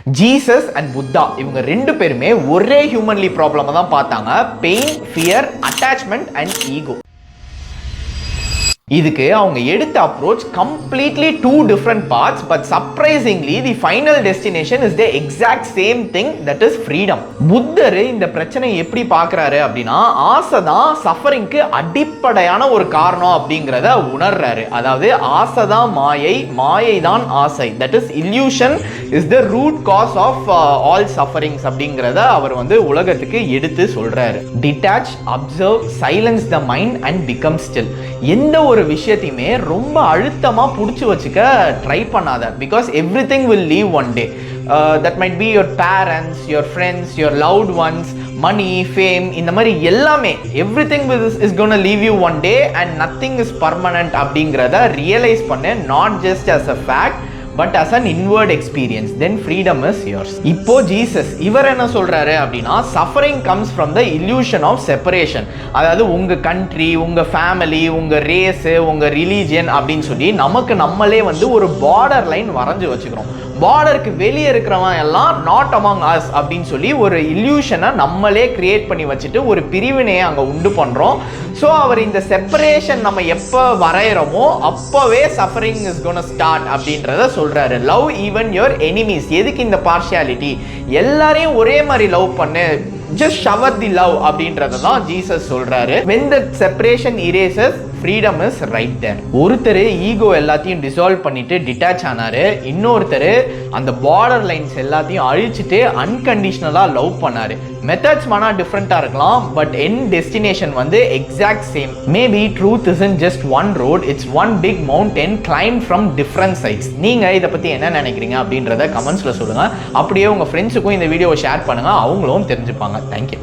Jesus and Buddha இவங்க ரெண்டு பேருமே ஒரே ஹியூமன்லி ப்ராப்ளமை தான் பார்த்தாங்க, pain, fear, attachment and ego. இதுக்கு அவங்க எடுத்த approach completely two different paths, but surprisingly the final destination is the exact same thing, that is freedom. புத்தர் இந்த பிரச்சனையை எப்படி பார்க்குறாரு அப்படின்னா, ஆசை தான் சஃபரிங்க்கு அடிப்படையான ஒரு காரணம் அப்படிங்கிறத உணர்றாரு. அதாவது ஆசை தான் மாயை, மாயை தான் ஆசை, that is illusion is the root cause of all sufferings அப்படிங்கிறத அவர் உலகத்துக்கு எடுத்து சொல்றாரு. Detach, observe, silence the mind and become still. எந்த ஒரு விஷயத்தையுமே ரொம்ப அழுத்தமா புடிச்சு வச்சுக்க ட்ரை பண்ணாத, because everything will leave one day. That might be your parents, your friends, your loved ones, money, fame, இந்த மாதிரி எல்லாமே everything is gonna leave you one day and nothing is permanent அப்படிங்கிறத ரியலைஸ் பண்ணு, not just as a fact but as an inward experience, then freedom is yours. இப்போ Jesus இவர் என்ன சொல்றாரு அப்படின்னா, suffering comes from the illusion of separation. அதாவது உங்க country, உங்க ஃபேமிலி, உங்க ரேஸ், உங்க ரிலீஜியன் அப்படின்னு சொல்லி நமக்கு நம்மளே ஒரு பார்டர் லைன் வரைஞ்சு வச்சுக்கிறோம். பார்டருக்கு வெளியே இருக்கிறவன் எல்லாம் நாட் அமாங் அஸ் அப்படின்னு சொல்லி ஒரு இல்யூஷனை நம்மளே கிரியேட் பண்ணி வச்சுட்டு ஒரு பிரிவினையை அங்கே உண்டு பண்ணுறோம். ஸோ அவர் இந்த செப்பரேஷன் நம்ம எப்போ வரைகிறோமோ அப்போவே சஃபரிங் இஸ் கோனா ஸ்டார்ட் அப்படின்றத சொல்கிறாரு. Love even your enemies. எதுக்கு இந்த பார்ஷியாலிட்டி? எல்லாரையும் ஒரே மாதிரி லவ் பண்ணு, just shower the love அப்படின்றத தான் ஜீசஸ் சொல்றாரு. when the separation erases, freedom is right there. ஒருத்தர் ஈகோ எல்லாத்தையும் டிசால்வ் பண்ணிட்டு டிட்டாச் ஆனாரு, இன்னொருத்தர் அந்த பார்டர் லைன்ஸ் எல்லாத்தையும் அழிச்சிட்டு அன்கண்டிஷனலா லவ் பண்ணாரு. மெத்தட்ஸ் மனா டிஃப்ரெண்டா இருக்கலாம், but N destination exact same. Maybe truth isn't just one road, it's one big mountain climbed from different sides. நீங்க இதை பத்தி என்ன நினைக்கிறீங்க அப்படின்றத கமெண்ட்ஸ்ல சொல்லுங்க. அப்படியே உங்க ஃப்ரெண்ட்ஸுக்கும் இந்த வீடியோவை ஷேர் பண்ணுங்க, அவங்களும் தெரிஞ்சுப்பாங்க. Thank you.